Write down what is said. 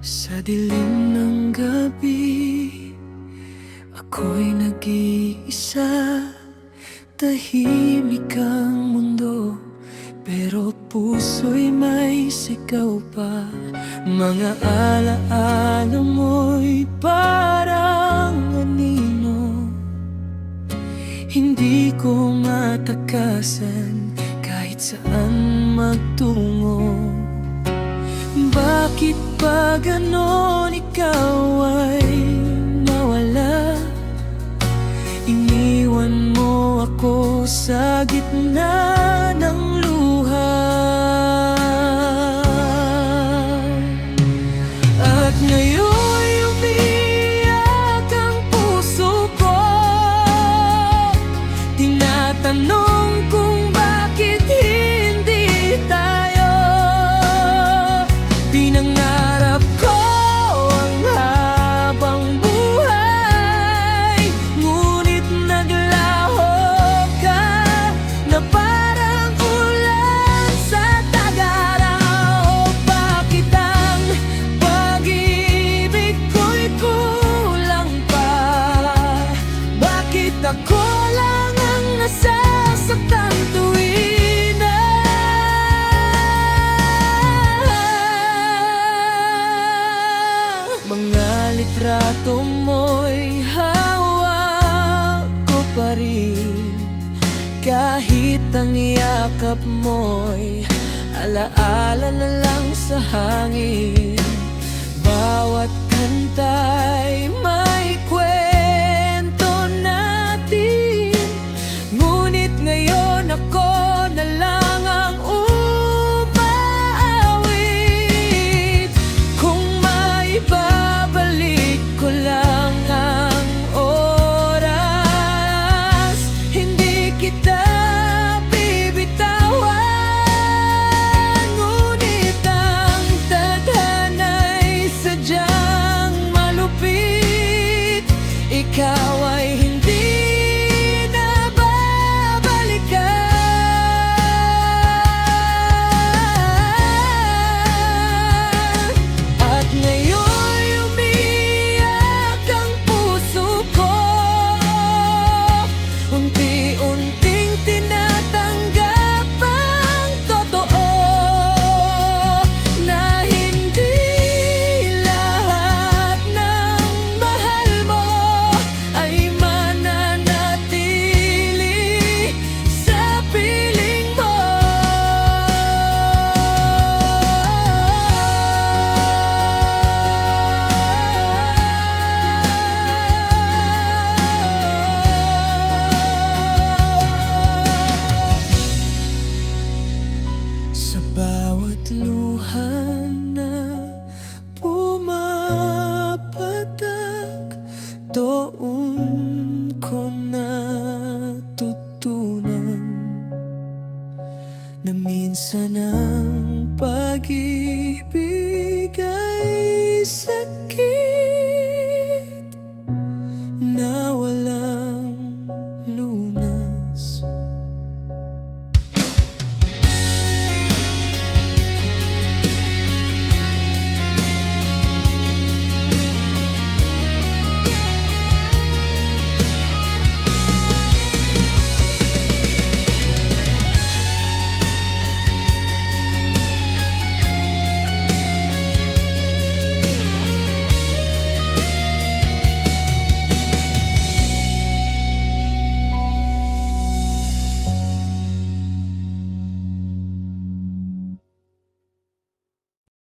Sa dilim ng gabi, ako'y nag-iisa. Tahimik ang mundo, pero puso'y may sigaw pa. Mga alaala mo'y parang anino, hindi ko matakasan kahit saan magtungo. Bakit ba ganon ikaw ay nawala? Iniwan mo ako sa gitna ng luha. At ngayon'y umiiyak ang puso ko. Tinatanong kung bakit hindi tayo. Pinangarap ko ang habang buhay, ngunit naglaho ka na parang ulan sa tag-araw. Bakit ang pag-ibig ko'y kulang pa? Bakit ako lang ang nasasaktan tuwing na mga litrato mo'y hawak ko pa rin? Kahit ang yakap mo'y alaala na lang sa hangin.